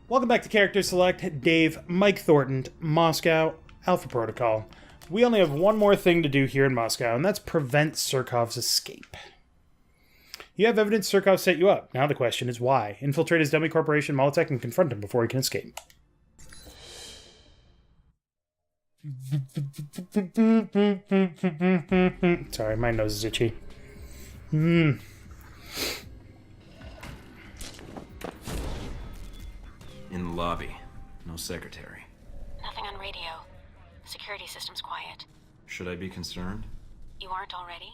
Welcome back to Character Select. Dave, Mike Thornton, Moscow, Alpha Protocol. We only have one more thing to do here in Moscow, and that's prevent Surkov's escape. You have evidence Surkov set you up. Now the question is why? Infiltrate his dummy corporation, Molotech, and confront him before he can escape. Sorry, my nose is itchy. In the lobby. No secretary. Nothing on radio. Security system's quiet. Should I be concerned? You aren't already?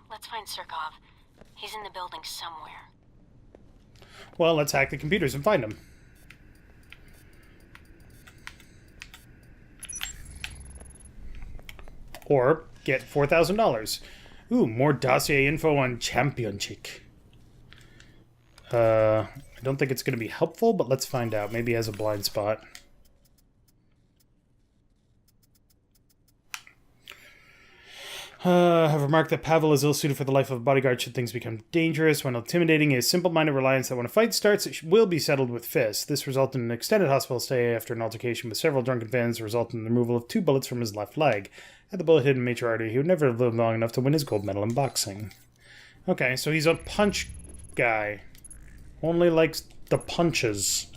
Let's find Surkov. He's in the building somewhere. Well, let's hack the computers and find him. Or get $4,000. Ooh, more dossier info on Champion Chick. I don't think it's going to be helpful, but let's find out. Maybe he has a blind spot. Have remarked that Pavel is ill-suited for the life of a bodyguard should things become dangerous. When intimidating his simple-minded reliance that when a fight starts, it will be settled with fists. This resulted in an extended hospital stay after an altercation with several drunken fans, resulting in the removal of 2 bullets from his left leg. Had the bullet hit a major artery, he would never have lived long enough to win his gold medal in boxing. Okay, so he's a punch guy. Only likes the punches.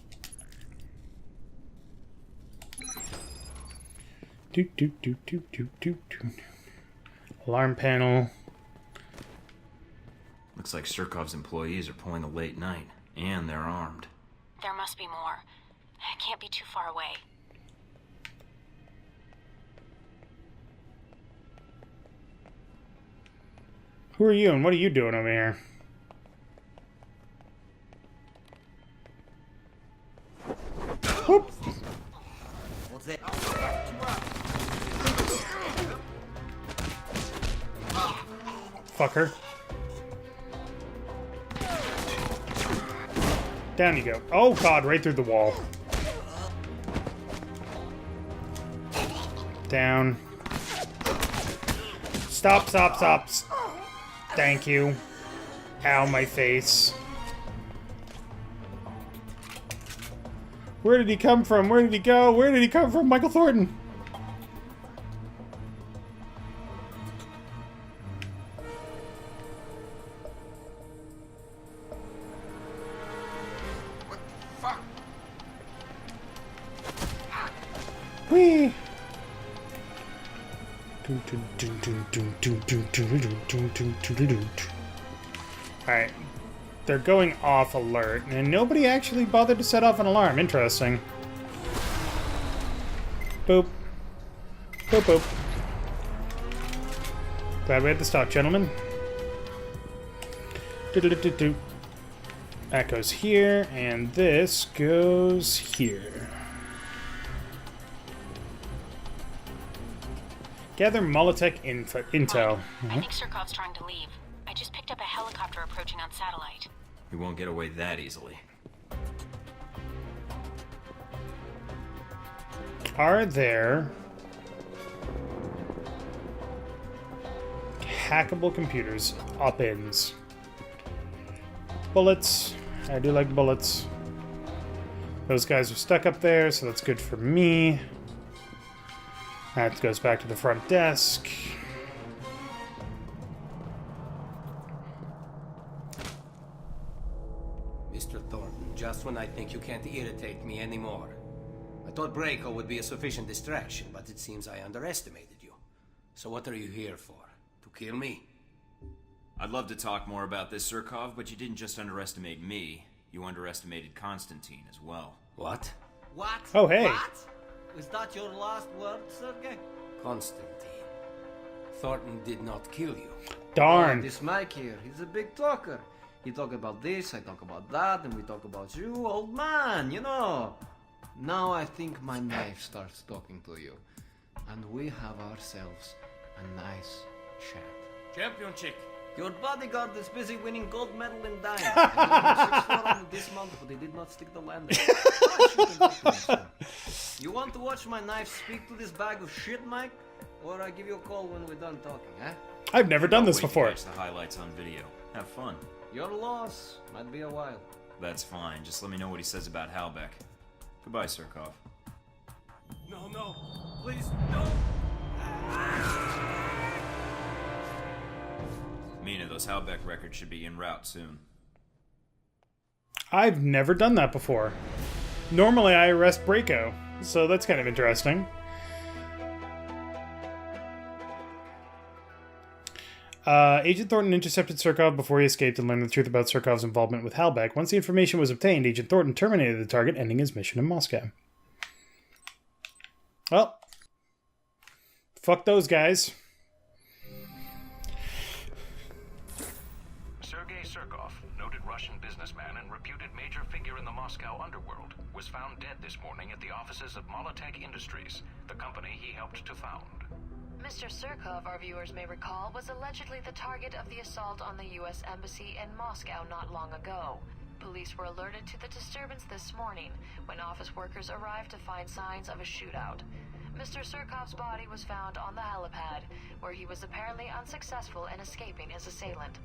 Alarm panel. Looks like Surkov's employees are pulling a late night, and they're armed. There must be more. I can't be too far away. Who are you and what are you doing over here? Whoop. Fucker. Down you go. Oh god, right through the wall. Down. Stop, stop, stop. Thank you. Ow, my face. Where did he come from? Where did he go? Where did he come from? Michael Thornton. What the fuck? Whee! Alright. They're going off alert, and nobody actually bothered to set off an alarm. Interesting. Boop. Boop, boop. Glad we had the stock, gentlemen. Do-do-do-do-do. That goes here, and this goes here. Gather Molotech intel. I think Surkov's trying to leave. I just picked up a helicopter approaching on satellite. He won't get away that easily. Are there hackable computers? Op-ins. Bullets. I do like bullets. Those guys are stuck up there, so that's good for me. That goes back to the front desk. Mr. Thornton, just when I think you can't irritate me anymore. I thought Braco would be a sufficient distraction, but it seems I underestimated you. So what are you here for? To kill me? I'd love to talk more about this, Surkov, but you didn't just underestimate me. You underestimated Constantine as well. What? What? Oh, hey. What? Is that your last word, Sergei? Constantine. Thornton did not kill you. Darn. Oh, this Mike here, he's a big talker. He talk about this, I talk about that, and we talk about you, old man, you know. Now I think my knife starts talking to you. And we have ourselves a nice chat. Champion chick. Your bodyguard is busy winning gold medal in dying. I gave him 6 this month, but he did not stick the landing. You want to watch my knife speak to this bag of shit, Mike? Or I give you a call when we're done talking, huh? I've never done this Wait to before. catch the highlights on video. Have fun. Your loss might be a while. That's fine. Just let me know what he says about Halbeck. Goodbye, Surkov. No. Please, no. Mina, those Halbeck records should be en route soon. I've never done that before. Normally I arrest Braco, so that's kind of interesting. Agent Thornton intercepted Surkov before he escaped and learned the truth about Surkov's involvement with Halbeck. Once the information was obtained, Agent Thornton terminated the target, ending his mission in Moscow. Well, fuck those guys. Sergei Surkov, noted Russian businessman and reputed major figure in the Moscow underworld, was found dead this morning at the offices of Molotech Industries, the company he helped to found. Mr. Surkov, our viewers may recall, was allegedly the target of the assault on the U.S. Embassy in Moscow not long ago. Police were alerted to the disturbance this morning when office workers arrived to find signs of a shootout. Mr. Surkov's body was found on the helipad, where he was apparently unsuccessful in escaping his assailant.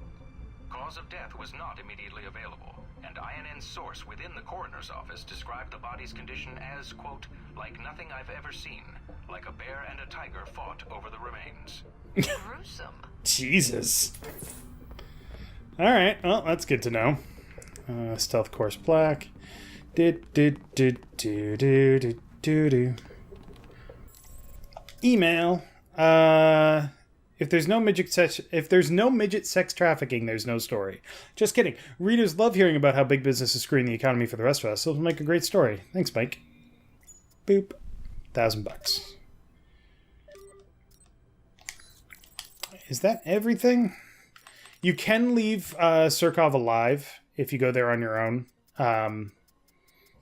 Cause of death was not immediately available, and INN's source within the coroner's office described the body's condition as, quote, like nothing I've ever seen, like a bear and a tiger fought over the remains. Gruesome. Jesus. Alright, well, that's good to know. Stealth course black. Email. If there's no midget sex trafficking, there's no story. Just kidding. Readers love hearing about how big business is screwing the economy for the rest of us, so it'll make a great story. Thanks, Mike. Boop. $1,000. Is that everything? You can leave Surkov alive if you go there on your own.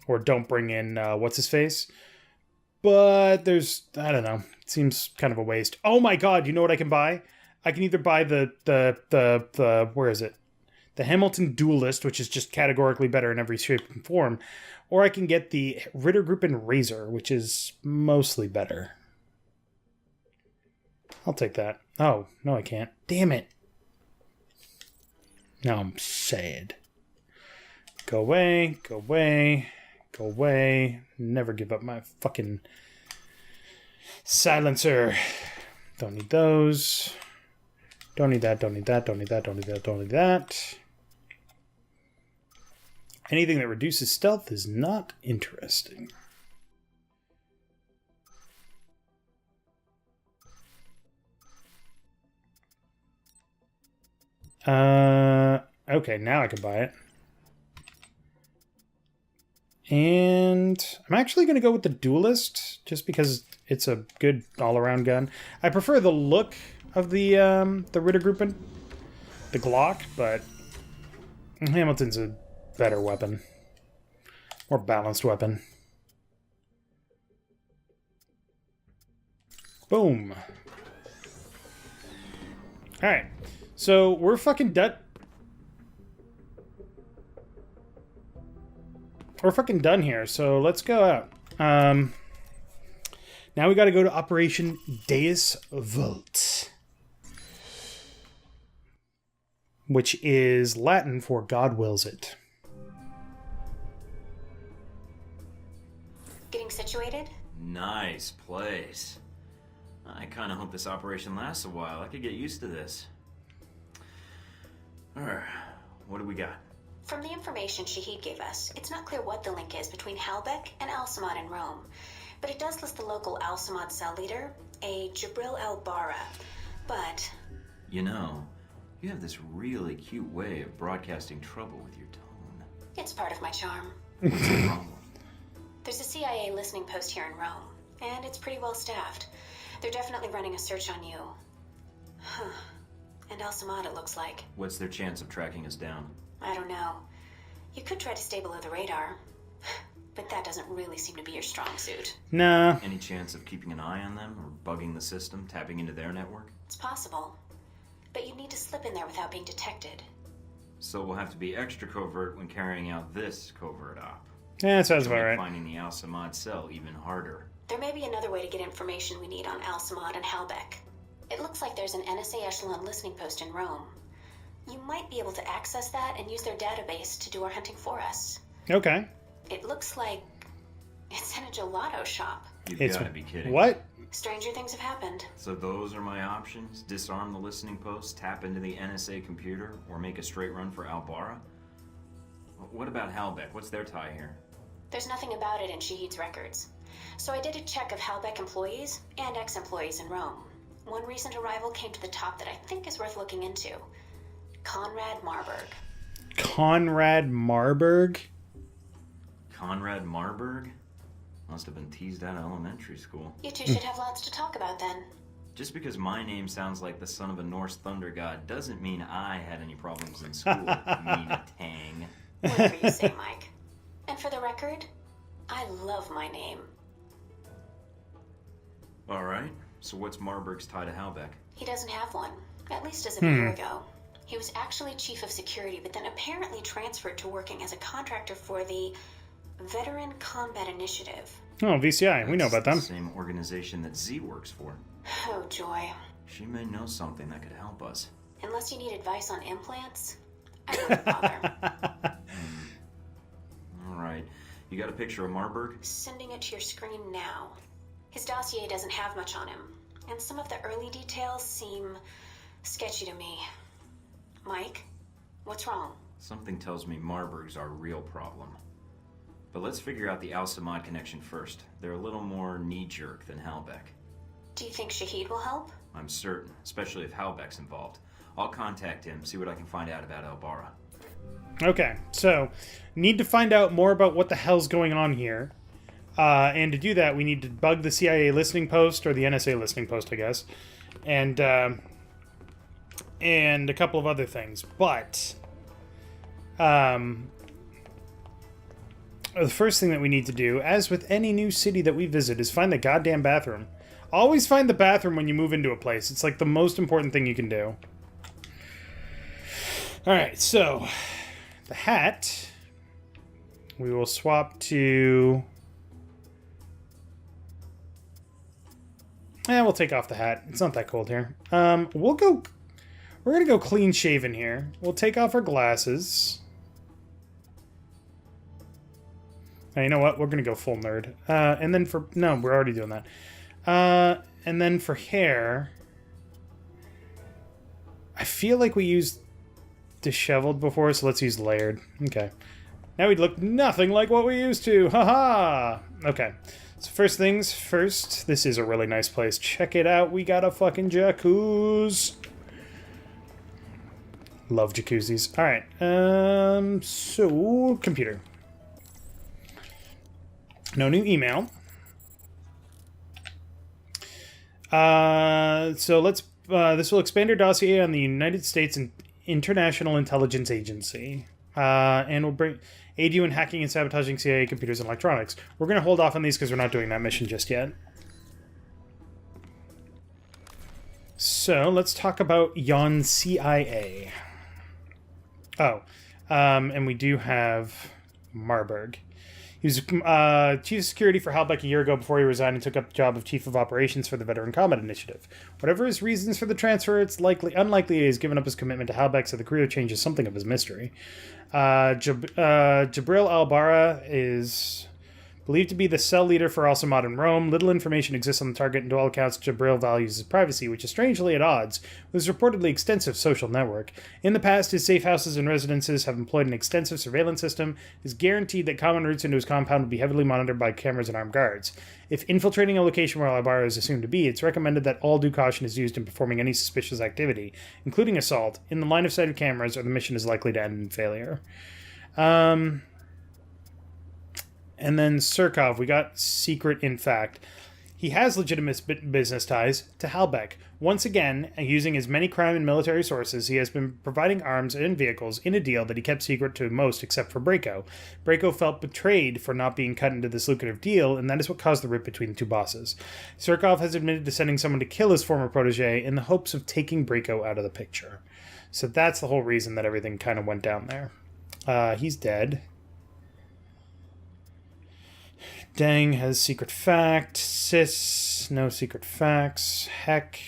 Or don't bring in what's-his-face. But there's, I don't know. It seems kind of a waste. Oh my god, you know what I can buy? I can either buy the where is it? The Hamilton Duelist, which is just categorically better in every shape and form. Or I can get the Rittergruppen Razor, which is mostly better. I'll take that. Oh, no I can't. Damn it. Now I'm sad. Go away, go away, go away. Never give up my fucking silencer. Don't need those. Don't need that, don't need that, don't need that, don't need that, don't need that. Anything that reduces stealth is not interesting. Okay, now I can buy it. And I'm actually going to go with the Duelist, just because it's a good all-around gun. I prefer the look of the Rittergruppen, the Glock, but Hamilton's a better weapon. More balanced weapon. Boom. Alright, so we're fucking done. We're fucking done here, so let's go out. Now we gotta go to Operation Deus Vult, which is Latin for God wills it. Getting situated? Nice place. I kind of hope this operation lasts a while. I could get used to this. What do we got? From the information Shahid gave us, it's not clear what the link is between Halbeck and Al-Samad in Rome. But it does list the local Al-Samad cell leader, a Jabril AlBara. But... You know, you have this really cute way of broadcasting trouble with your tone. it's part of my charm. What's the problem? There's a CIA listening post here in Rome, and it's pretty well staffed. They're definitely running a search on you. Huh. And Al-Samad, it looks like. What's their chance of tracking us down? I don't know. You could try to stay below the radar, but that doesn't really seem to be your strong suit. Nah. Any chance of keeping an eye on them, or bugging the system, tapping into their network? It's possible, but you'd need to slip in there without being detected. So we'll have to be extra covert when carrying out this covert op. Yeah, that sounds about Make right. finding the Al-Samad cell even harder. There may be another way to get information we need on Al-Samad and Halbeck. It looks like there's an NSA echelon listening post in Rome. You might be able to access that and use their database to do our hunting for us. Okay. It looks like it's in a gelato shop. You've got to be kidding. What? Stranger things have happened. So those are my options? Disarm the listening post, tap into the NSA computer, or make a straight run for AlBara? What about Halbeck? What's their tie here? There's nothing about it in Shahid's records. So I did a check of Halbeck employees and ex-employees in Rome. One recent arrival came to the top that I think is worth looking into. Conrad Marburg. Conrad Marburg? Conrad Marburg? Must have been teased out of elementary school. You two should have lots to talk about then. Just because my name sounds like the son of a Norse thunder god doesn't mean I had any problems in school. Mean tang. Whatever you say, Mike. And for the record, I love my name. Alright, so what's Marburg's tie to Halbeck? He doesn't have one, at least as of a year ago. He was actually chief of security, but then apparently transferred to working as a contractor for the Veteran Combat Initiative. Oh, VCI. We know about them. The same organization that Z works for. Oh, joy. She may know something that could help us. Unless you need advice on implants, I wouldn't bother. Alright, you got a picture of Marburg? Sending it to your screen now. His dossier doesn't have much on him, and some of the early details seem sketchy to me. Mike, what's wrong? Something tells me Marburg's our real problem. But let's figure out the Al-Samad connection first. They're a little more knee-jerk than Halbeck. Do you think Shahid will help? I'm certain, especially if Halbeck's involved. I'll contact him, see what I can find out about AlBara. Okay, so need to find out more about what the hell's going on here. And to do that, we need to bug the CIA listening post, or the NSA listening post, I guess. And a couple of other things. But the first thing that we need to do, as with any new city that we visit, is find the goddamn bathroom. Always find the bathroom when you move into a place. It's like the most important thing you can do. Alright, so the hat we will swap to... we'll take off the hat. It's not that cold here. We're gonna go clean shaven here. We'll take off our glasses. Now, you know what? We're gonna go full nerd. And then for... No, we're already doing that. And then for hair... I feel like we used disheveled before, so let's use layered. Okay. Now we'd look nothing like what we used to. Haha! Okay. So first things first, this is a really nice place. Check it out. We got a fucking jacuzzi. Love jacuzzis. Alright. So, computer. No new email. So let's... this will expand your dossier on the United States International Intelligence Agency. And will aid you in hacking and sabotaging CIA computers and electronics. We're going to hold off on these because we're not doing that mission just yet. So, let's talk about Yon CIA. Oh. And we do have Marburg. He was chief of security for Halbeck a year ago before he resigned and took up the job of chief of operations for the Veteran Combat Initiative. Whatever his reasons for the transfer, it's unlikely he has given up his commitment to Halbeck, so the career change is something of his mystery. Jabril AlBara is believed to be the cell leader for Al-Samad in Rome. Little information exists on the target, and to all accounts, Jabril values his privacy, which is strangely at odds with his reportedly extensive social network. In the past, his safe houses and residences have employed an extensive surveillance system. It is guaranteed that common routes into his compound will be heavily monitored by cameras and armed guards. If infiltrating a location where AlBara is assumed to be, it's recommended that all due caution is used in performing any suspicious activity, including assault, in the line of sight of cameras, or the mission is likely to end in failure. And then Surkov, we got secret in fact. He has legitimate business ties to Halbeck. Once again, using his many crime and military sources, he has been providing arms and vehicles in a deal that he kept secret to most except for Braco. Braco felt betrayed for not being cut into this lucrative deal, and that is what caused the rip between the two bosses. Surkov has admitted to sending someone to kill his former protege in the hopes of taking Braco out of the picture. So that's the whole reason that everything kind of went down there. He's dead. Dang has secret fact. Sis, no secret facts. Heck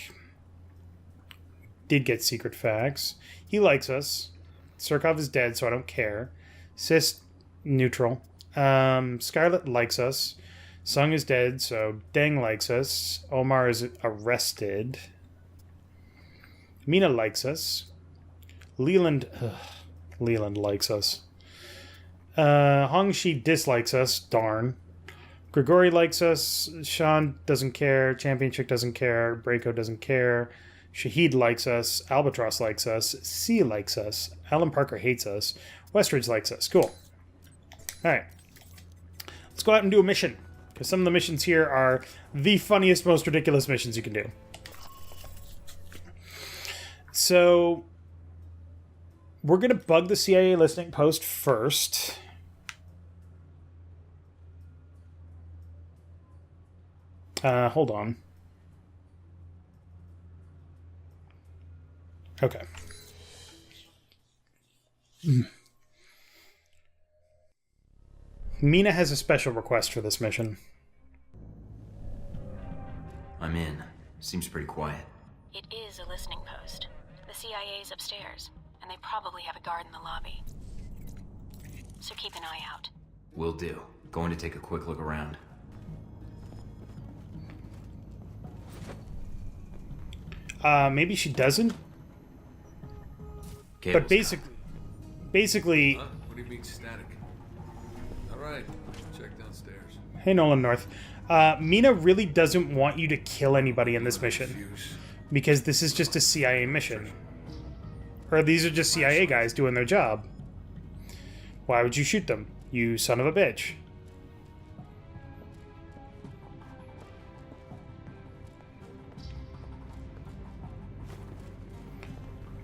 did get secret facts. He likes us. Surkov is dead, so I don't care. Sis, neutral. Scarlet likes us. Sung is dead, so Deng likes us. Omar is arrested. Mina likes us. Leland likes us. Hongxi dislikes us. Darn. Grigori likes us. Sean doesn't care. Champion Chick doesn't care. Braco doesn't care. Shahid likes us. Albatross likes us. C likes us. Alan Parker hates us. Westridge likes us. Cool. Alright. Let's go out and do a mission. Because some of the missions here are the funniest, most ridiculous missions you can do. So, we're going to bug the CIA listening post first. Hold on. Okay. Mina has a special request for this mission. I'm in. Seems pretty quiet. It is a listening post. The CIA's upstairs, and they probably have a guard in the lobby. So keep an eye out. Will do. Going to take a quick look around. Maybe she doesn't. Cable's But basically, Huh? What do you mean static? All right, check downstairs. hey Nolan North, Mina really doesn't want you to kill anybody in this mission Fuse. because this is just a CIA mission, or these are just CIA guys doing their job. Why would you shoot them, you son of a bitch?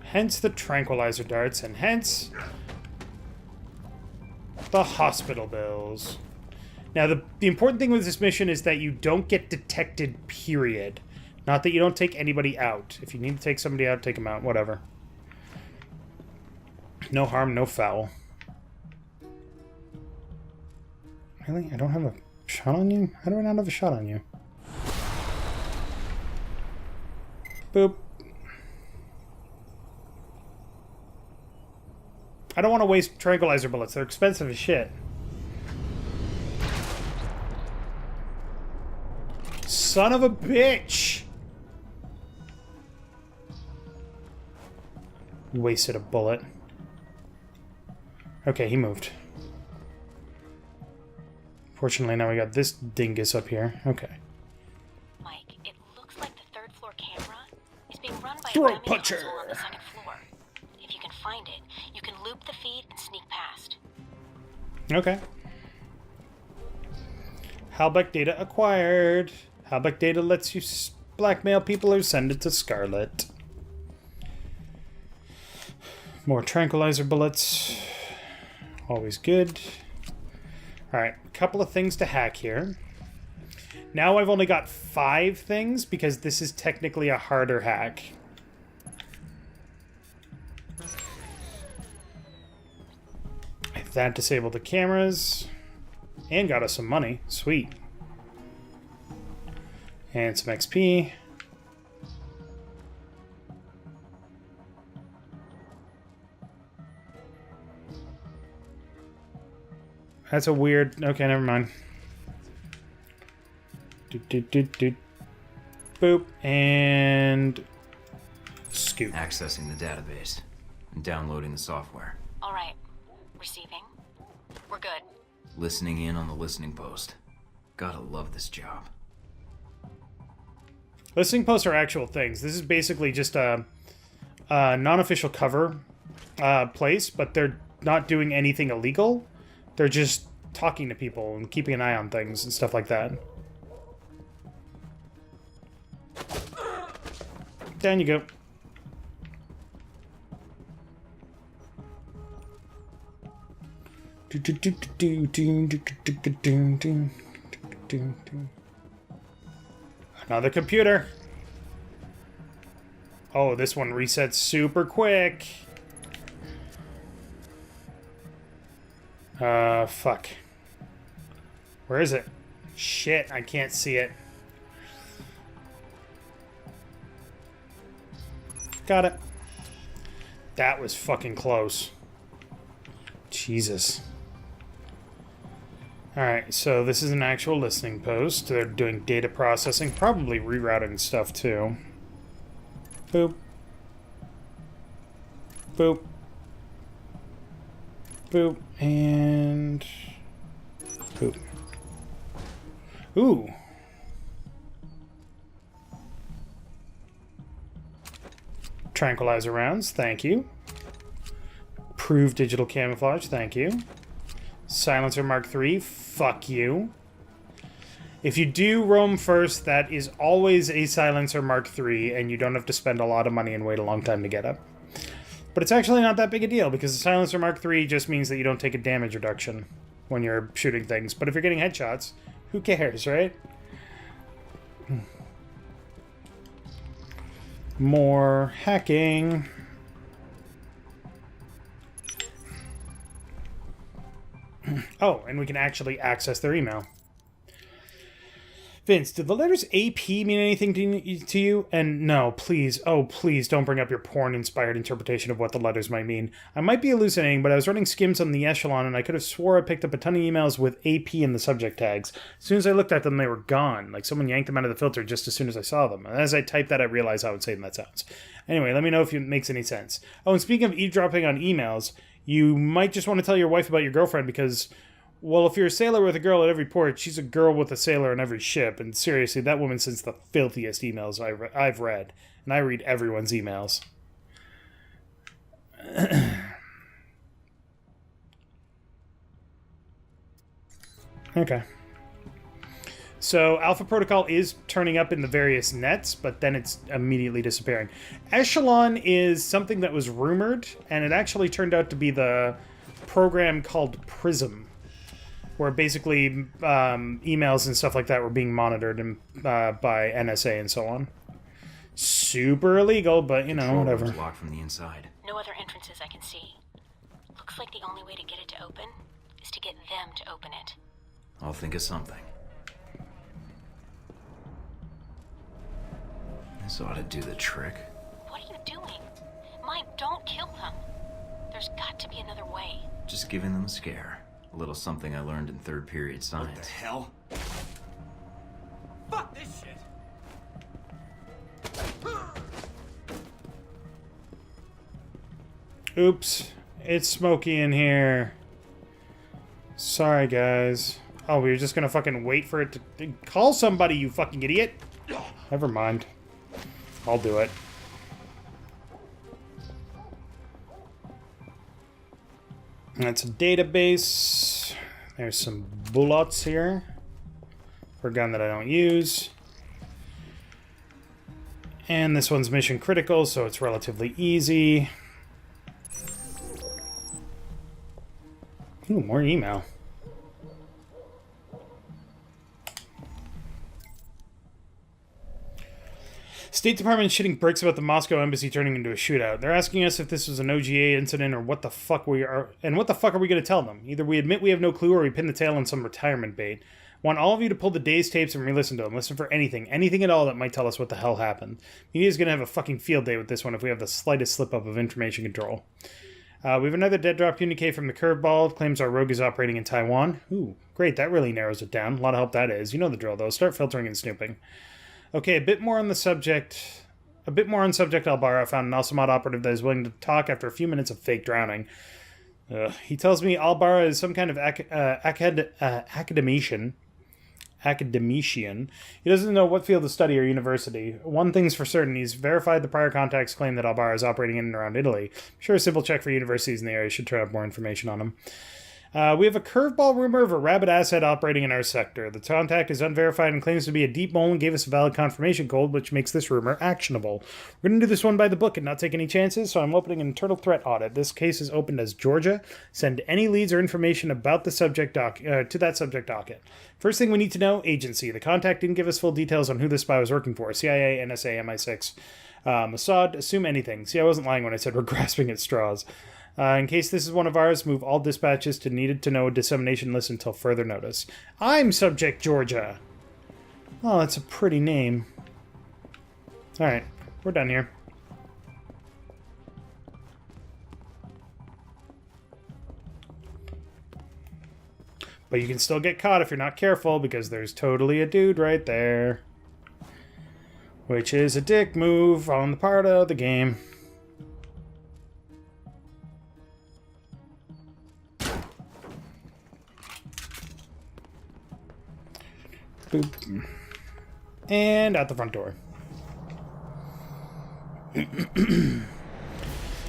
Hence the tranquilizer darts, and hence the hospital bills. Now, the important thing with this mission is that you don't get detected, period. Not that you don't take anybody out. If you need to take somebody out, take them out, whatever. No harm, no foul. Really? I don't have a shot on you? How do I not have a shot on you? Boop. I don't want to waste tranquilizer bullets. They're expensive as shit. Son of a bitch! Wasted a bullet. Okay, he moved. Fortunately, now we got this dingus up here. Okay. Mike, it looks like the third floor camera is being run by Throat a dummy puncher. console on the second floor. If you can find it, you can loop the feed and sneak past. Okay. Halbeck data acquired. Halbeck data lets you blackmail people or send it to Scarlet. More tranquilizer bullets. Always good. Alright, a couple of things to hack here. Now I've only got 5 things because this is technically a harder hack. That disabled the cameras and got us some money. Sweet. And some XP. That's a weird... Okay, never mind. Boop. And... Scoot. Accessing the database and downloading the software. All right. Receiving. We're good. Listening in on the listening post. Gotta love this job. Listening posts are actual things. This is basically just a non-official cover place, but they're not doing anything illegal. They're just talking to people and keeping an eye on things and stuff like that. Down you go. Another computer. Oh, this one resets super quick. Fuck. Where is it? Shit, I can't see it. Got it. That was fucking close. Jesus. Alright, so this is an actual listening post. They're doing data processing, probably rerouting stuff too. Boop. Boop. Boop. And... boop. Ooh. Tranquilizer rounds, thank you. Prove digital camouflage, thank you. Silencer Mark III, fuck you. If you do roam first, that is always a Silencer Mark III, and you don't have to spend a lot of money and wait a long time to get up. But it's actually not that big a deal, because the Silencer Mark III just means that you don't take a damage reduction when you're shooting things. But if you're getting headshots, who cares, right? More hacking. Oh, and we can actually access their email. Vince, did the letters AP mean anything to you? And no, please, oh please don't bring up your porn-inspired interpretation of what the letters might mean. I might be hallucinating, but I was running skims on the Echelon and I could have swore I picked up a ton of emails with AP in the subject tags. As soon as I looked at them, they were gone. Like someone yanked them out of the filter just as soon as I saw them. And as I typed that, I realized how insane that sounds. Anyway, let me know if it makes any sense. Oh, and speaking of eavesdropping on emails, you might just want to tell your wife about your girlfriend because... well, if you're a sailor with a girl at every port, she's a girl with a sailor on every ship. And seriously, that woman sends the filthiest emails I've read. And I read everyone's emails. Okay. So, Alpha Protocol is turning up in the various nets, but then it's immediately disappearing. Echelon is something that was rumored, and it actually turned out to be the program called Prism, where basically emails and stuff like that were being monitored by NSA and so on. Super illegal, but you know, whatever. Control room's locked from the inside. No other entrances I can see. Looks like the only way to get it to open is to get them to open it. I'll think of something. This ought to do the trick. What are you doing? Mike, don't kill them. There's got to be another way. Just giving them a scare. A little something I learned in third period science. What the hell? Fuck this shit! Oops. It's smoky in here. Sorry, guys. Oh, we were just gonna fucking wait for it to... call somebody, you fucking idiot! Never mind. I'll do it. That's a database. There's some bullets here. For a gun that I don't use. And this one's mission critical, so it's relatively easy. Ooh, more email. State Department shitting bricks about the Moscow embassy turning into a shootout. They're asking us if this was an OGA incident or what the fuck we are, and what the fuck are we going to tell them? Either we admit we have no clue or we pin the tail on some retirement bait. Want all of you to pull the day's tapes and re-listen to them. Listen for anything at all that might tell us what the hell happened. Media's going to have a fucking field day with this one if we have the slightest slip-up of information control. We have another dead drop communique from the Curveball. It claims our rogue is operating in Taiwan. Ooh, great. That really narrows it down. A lot of help that is. You know the drill, though. Start filtering and snooping. Okay, a bit more on subject AlBara. I found an Alsamad operative that is willing to talk after a few minutes of fake drowning. He tells me AlBara is some kind of academician. He doesn't know what field of study or university. One thing's for certain, he's verified the prior contacts claim that AlBara is operating in and around Italy. I'm sure a simple check for universities in the area should turn up more information on him. We have a curveball rumor of a rabid asset operating in our sector. The contact is unverified and claims to be a deep mole and gave us a valid confirmation code, which makes this rumor actionable. We're going to do this one by the book and not take any chances, so I'm opening an internal threat audit. This case is opened as Georgia. Send any leads or information about the subject to that subject docket. First thing we need to know, agency. The contact didn't give us full details on who this spy was working for. CIA, NSA, MI6, Mossad, assume anything. See, I wasn't lying when I said we're grasping at straws. In case this is one of ours, move all dispatches to needed to know dissemination list until further notice. I'm Subject Georgia. Oh, that's a pretty name. Alright, we're done here. But you can still get caught if you're not careful, because there's totally a dude right there. Which is a dick move on the part of the game. Boop. And out the front door.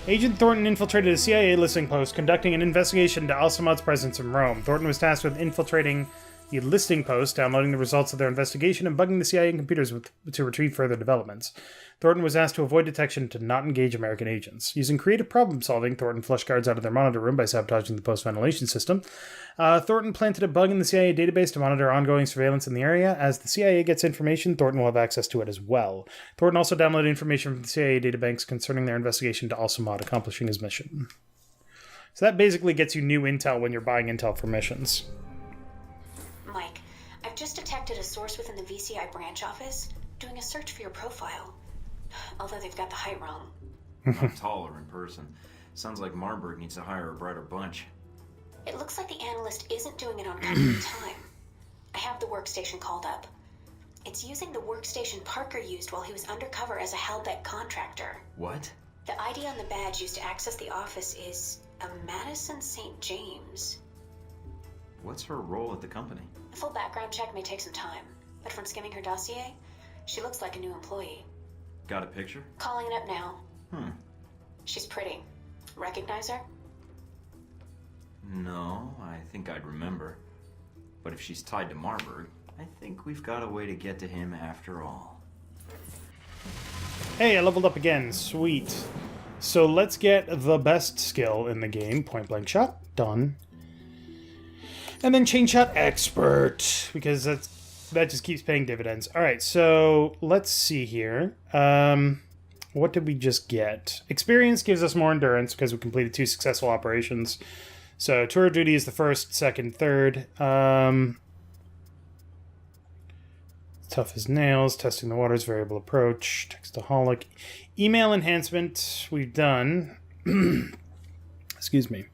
Agent Thornton infiltrated a CIA listening post, conducting an investigation into Al-Samad's presence in Rome. Thornton was tasked with infiltrating the listing post, downloading the results of their investigation, and bugging the CIA computers to retrieve further developments. Thornton was asked to avoid detection to not engage American agents. Using creative problem-solving, Thornton flushed guards out of their monitor room by sabotaging the post ventilation system. Thornton planted a bug in the CIA database to monitor ongoing surveillance in the area. As the CIA gets information, Thornton will have access to it as well. Thornton also downloaded information from the CIA databanks concerning their investigation to Al-Samad, accomplishing his mission. So that basically gets you new intel when you're buying intel for missions. Mike, I've just detected a source within the VCI branch office doing a search for your profile. Although they've got the height wrong. I'm taller in person. Sounds like Marburg needs to hire a brighter bunch. It looks like the analyst isn't doing it on company time. I have the workstation called up. It's using the workstation Parker used while he was undercover as a Halbeck contractor. What? The ID on the badge used to access the office is a Madison St. James. What's her role at the company? A full background check may take some time, but from skimming her dossier, she looks like a new employee. Got a picture? Calling it up now. She's pretty. Recognize her? No, I think I'd remember. But if she's tied to Marburg, I think we've got a way to get to him after all. Hey, I leveled up again. Sweet. So let's get the best skill in the game. Point blank shot. Done. And then chain shot expert, because that just keeps paying dividends. All right, so let's see here. What did we just get? Experience gives us more endurance because we completed 2 successful operations. So tour of duty is the first, second, third. Tough as nails, testing the waters, variable approach, textaholic. Email enhancement, we've done. Excuse me.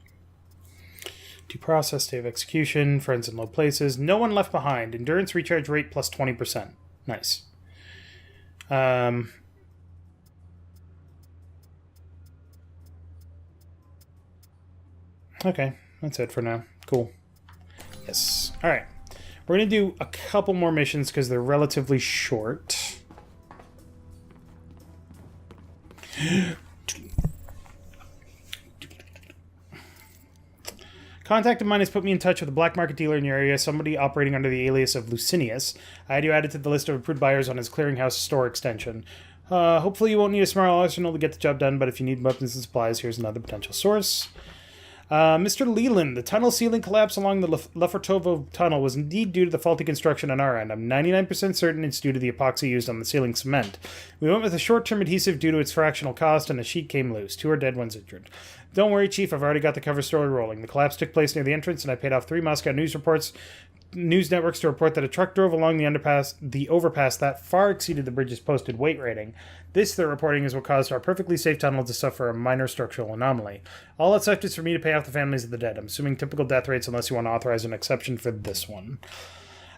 Due process, day of execution, friends in low places. No one left behind. Endurance recharge rate plus 20%. Nice. Okay, that's it for now. Cool. Yes. All right. We're going to do a couple more missions because they're relatively short. Contact of mine has put me in touch with a black market dealer in your area, somebody operating under the alias of Lucinius. I had you added to the list of approved buyers on his clearinghouse store extension. Hopefully you won't need a small arsenal to get the job done, but if you need weapons and supplies, here's another potential source. Mr. Leland, the tunnel ceiling collapse along the Lefortovo tunnel was indeed due to the faulty construction on our end. I'm 99% certain it's due to the epoxy used on the ceiling cement. We went with a short-term adhesive due to its fractional cost, and a sheet came loose. 2 are dead, 1's injured. Don't worry, Chief, I've already got the cover story rolling. The collapse took place near the entrance, and I paid off 3 Moscow news networks to report that a truck drove along the overpass that far exceeded the bridge's posted weight rating. This, they're reporting, is what caused our perfectly safe tunnel to suffer a minor structural anomaly. All that's left is for me to pay off the families of the dead. I'm assuming typical death rates unless you want to authorize an exception for this one.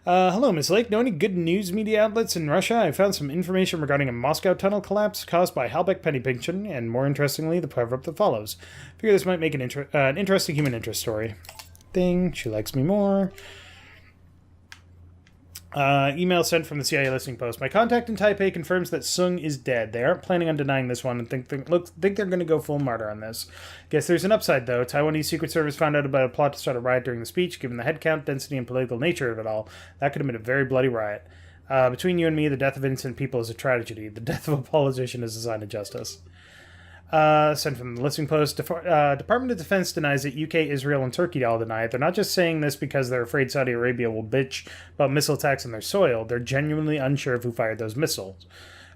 Hello, Miss Lake. Know any good news media outlets in Russia? I found some information regarding a Moscow tunnel collapse caused by Halbeck penny pinching, and more interestingly, the cover-up that follows. Figure this might make an interesting human interest story. Ding. She likes me more. Email sent from the CIA listening post. My contact in Taipei confirms that Sung is dead. They aren't planning on denying this one and think they're going to go full martyr on this. Guess there's an upside, though. Taiwanese Secret Service found out about a plot to start a riot during the speech. Given the head count, density, and political nature of it all, that could have been a very bloody riot. Between you and me, the death of innocent people is a tragedy. The death of a politician is a sign of justice. Sent from the listening post. Department of Defense denies that UK, Israel, and Turkey all deny it. They're not just saying this because they're afraid Saudi Arabia will bitch about missile attacks on their soil. They're genuinely unsure of who fired those missiles.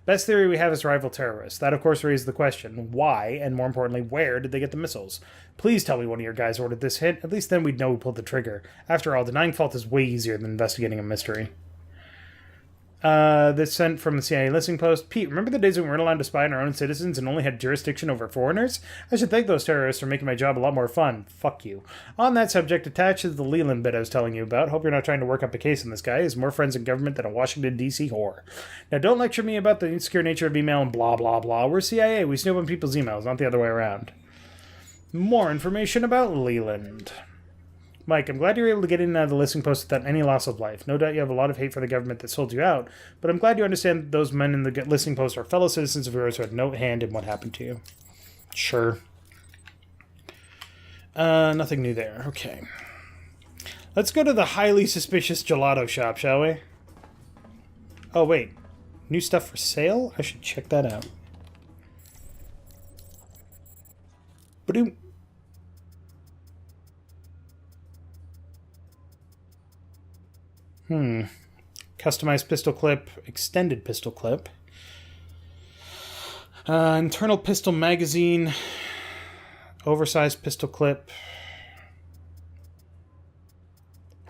Best theory we have is rival terrorists. That, of course, raises the question, why, and more importantly, where did they get the missiles? Please tell me one of your guys ordered this hit. At least then we'd know who pulled the trigger. After all, denying fault is way easier than investigating a mystery. This sent from the CIA listening post. Pete, remember the days when we weren't allowed to spy on our own citizens and only had jurisdiction over foreigners? I should thank those terrorists for making my job a lot more fun. Fuck you. On that subject, attached is the Leland bit I was telling you about. Hope you're not trying to work up a case on this guy. He has more friends in government than a Washington, D.C. whore. Now, don't lecture me about the insecure nature of email and blah, blah, blah. We're CIA. We snoop on people's emails, not the other way around. More information about Leland. Mike, I'm glad you were able to get in and out of the listening post without any loss of life. No doubt you have a lot of hate for the government that sold you out, but I'm glad you understand that those men in the listening post are fellow citizens of yours who had no hand in what happened to you. Sure. Nothing new there. Okay. Let's go to the highly suspicious gelato shop, shall we? Oh, wait. New stuff for sale? I should check that out. Ba-doom. Customized pistol clip, extended pistol clip. Internal pistol magazine. Oversized pistol clip.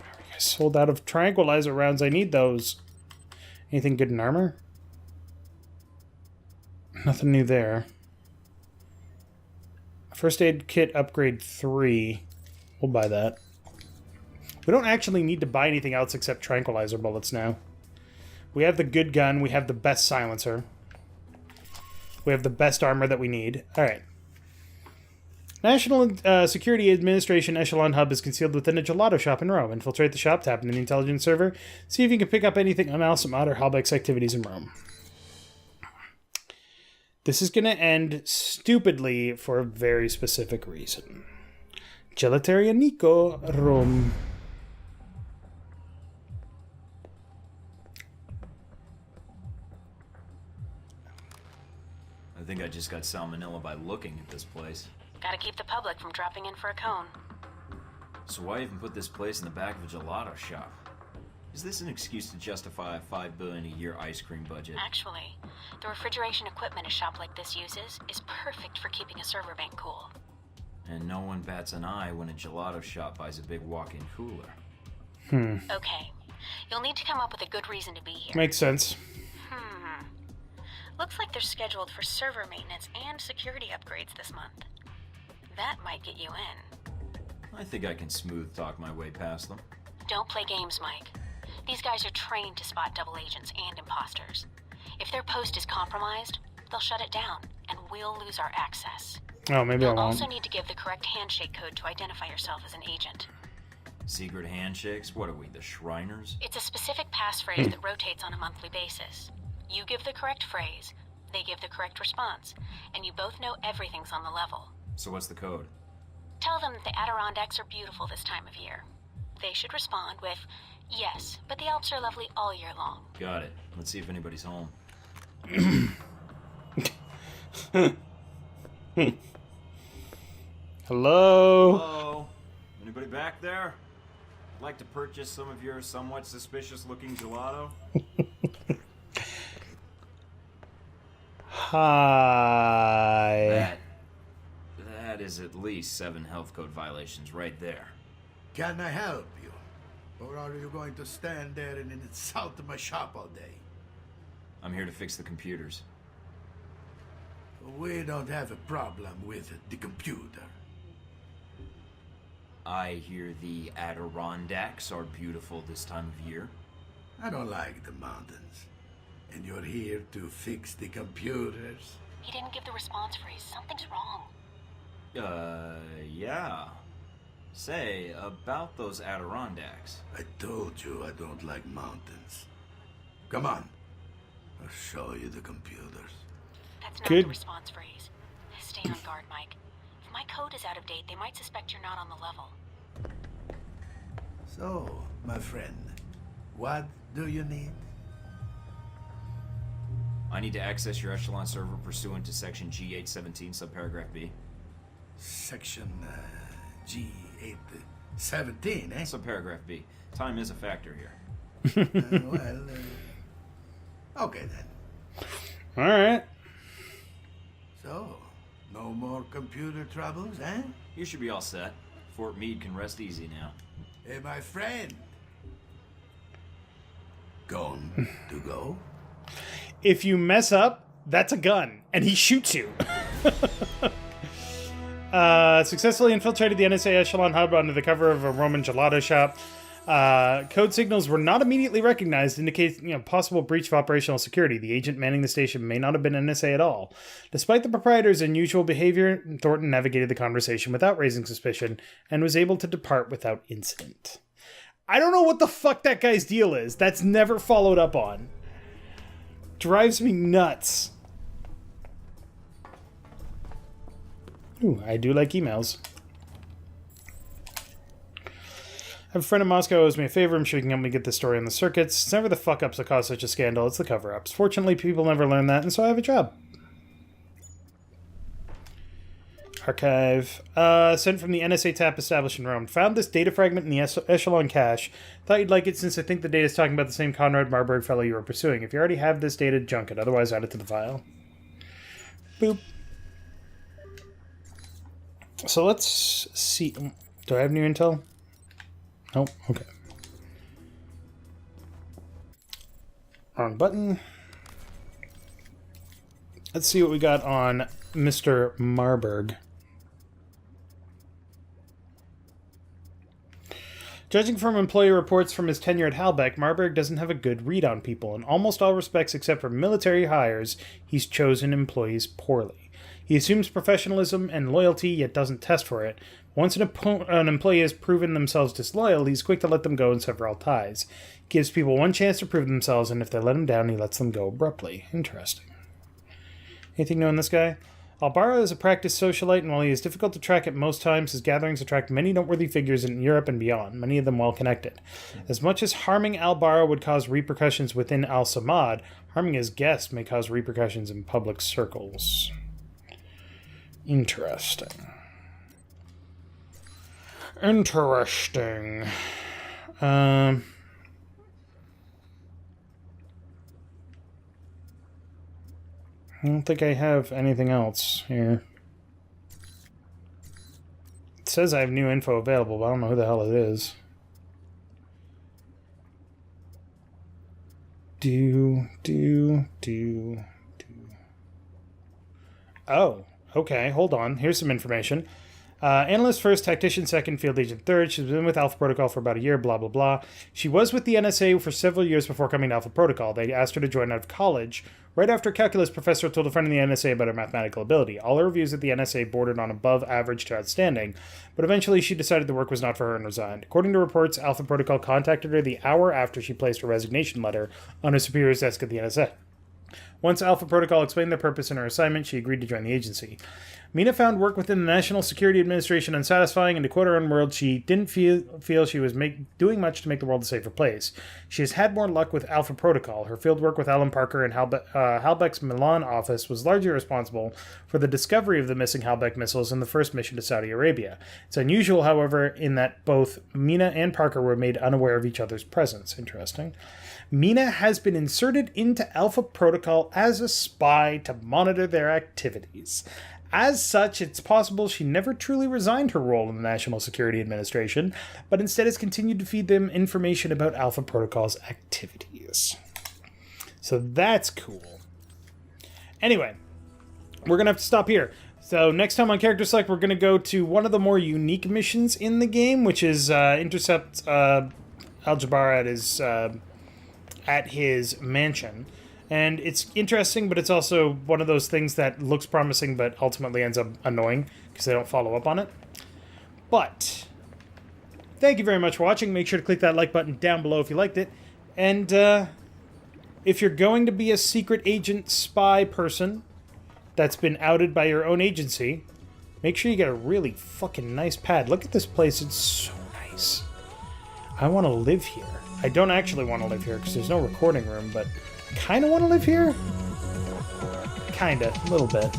I sold out of tranquilizer rounds. I need those. Anything good in armor? Nothing new there. First aid kit upgrade 3. We'll buy that. We don't actually need to buy anything else except tranquilizer bullets now. We have the good gun. We have the best silencer. We have the best armor that we need. Alright. National Security Administration Echelon Hub is concealed within a gelato shop in Rome. Infiltrate the shop, tap into the intelligence server, see if you can pick up anything on Alsamad or Halbeck's activities in Rome. This is going to end stupidly for a very specific reason. Gelateria Nico, Rome. I think I just got salmonella by looking at this place. Gotta keep the public from dropping in for a cone. So why even put this place in the back of a gelato shop? Is this an excuse to justify a $5 billion a year ice cream budget? Actually, the refrigeration equipment a shop like this uses is perfect for keeping a server bank cool. And no one bats an eye when a gelato shop buys a big walk-in cooler. Okay, you'll need to come up with a good reason to be here. Makes sense. Looks like they're scheduled for server maintenance and security upgrades this month. That might get you in. I think I can smooth talk my way past them. Don't play games, Mike. These guys are trained to spot double agents and imposters. If their post is compromised, they'll shut it down, and we'll lose our access. Oh, maybe I You'll won't. also need to give the correct handshake code to identify yourself as an agent. Secret handshakes? What are we, the Shriners? It's a specific passphrase that rotates on a monthly basis. You give the correct phrase, they give the correct response, and you both know everything's on the level. So what's the code? Tell them that the Adirondacks are beautiful this time of year. They should respond with, yes, but the Alps are lovely all year long. Got it. Let's see if anybody's home. Hello? Hello? Anybody back there? I'd like to purchase some of your somewhat suspicious-looking gelato. Hi. That is at least 7 health code violations right there. Can I help you? Or are you going to stand there and insult my shop all day? I'm here to fix the computers. We don't have a problem with the computer. I hear the Adirondacks are beautiful this time of year. I don't like the mountains. And you're here to fix the computers? He didn't give the response phrase. Something's wrong. Yeah. Say, about those Adirondacks. I told you I don't like mountains. Come on. I'll show you the computers. That's not Good. the response phrase. Stay on guard, Mike. If my code is out of date, they might suspect you're not on the level. So, my friend, what do you need? I need to access your Echelon server pursuant to section G817, subparagraph B. Section G817, eh? Subparagraph B. Time is a factor here. Okay then. Alright. So, no more computer troubles, eh? You should be all set. Fort Meade can rest easy now. Hey, my friend. Gone to go? If you mess up, that's a gun, and he shoots you. Successfully infiltrated the NSA Echelon hub under the cover of a Roman gelato shop. Code signals were not immediately recognized, indicating possible breach of operational security. The agent manning the station may not have been NSA at all. Despite the proprietor's unusual behavior, Thornton navigated the conversation without raising suspicion and was able to depart without incident. I don't know what the fuck that guy's deal is. That's never followed up on. Drives me nuts. Ooh, I do like emails. I have a friend in Moscow who owes me a favor. I'm sure he can help me get this story on the circuits. It's never the fuck-ups that cause such a scandal. It's the cover-ups. Fortunately, people never learn that, and so I have a job. Archive. Sent from the NSA TAP established in Rome. Found this data fragment in the Echelon cache. Thought you'd like it since I think the data is talking about the same Conrad Marburg fellow you were pursuing. If you already have this data, junk it. Otherwise, add it to the file. Boop. So let's see. Do I have new intel? Nope. Okay. Wrong button. Let's see what we got on Mr. Marburg. Judging from employee reports from his tenure at Halbeck, Marburg doesn't have a good read on people. In almost all respects except for military hires, he's chosen employees poorly. He assumes professionalism and loyalty, yet doesn't test for it. Once an employee has proven themselves disloyal, he's quick to let them go and sever all ties. He gives people one chance to prove themselves, and if they let him down, he lets them go abruptly. Interesting. Anything new on this guy? AlBara is a practiced socialite, and while he is difficult to track at most times, his gatherings attract many noteworthy figures in Europe and beyond, many of them well-connected. As much as harming AlBara would cause repercussions within Al-Samad, harming his guests may cause repercussions in public circles. Interesting. Interesting. I don't think I have anything else here. It says I have new info available, but I don't know who the hell it is. Oh, okay, hold on. Here's some information. Analyst first, tactician second, field agent third. She's been with Alpha Protocol for about a year, blah, blah, blah. She was with the NSA for several years before coming to Alpha Protocol. They asked her to join out of college, right after a calculus professor told a friend in the NSA about her mathematical ability. All her reviews at the NSA bordered on above average to outstanding, but eventually she decided the work was not for her and resigned. According to reports, Alpha Protocol contacted her the hour after she placed her resignation letter on her superior's desk at the NSA. Once Alpha Protocol explained their purpose and her assignment, she agreed to join the agency. Mina found work within the National Security Administration unsatisfying, and to quote her own words, she didn't feel she was doing much to make the world a safer place. She has had more luck with Alpha Protocol. Her fieldwork with Alan Parker and Halbeck's Milan office was largely responsible for the discovery of the missing Halbeck missiles in the first mission to Saudi Arabia. It's unusual, however, in that both Mina and Parker were made unaware of each other's presence. Interesting. Mina has been inserted into Alpha Protocol as a spy to monitor their activities. As such, it's possible she never truly resigned her role in the National Security Administration, but instead has continued to feed them information about Alpha Protocol's activities. So that's cool. Anyway, we're going to have to stop here. So next time on Character Select, we're going to go to one of the more unique missions in the game, which is intercept AlBara at his mansion. And it's interesting, but it's also one of those things that looks promising but ultimately ends up annoying because they don't follow up on it. But thank you very much for watching. Make sure to click that like button down below if you liked it. And if you're going to be a secret agent spy person that's been outed by your own agency, make sure you get a really fucking nice pad. Look at this place. It's so nice. I want to live here. I don't actually want to live here because there's no recording room, but I kind of want to live here. Kinda, a little bit.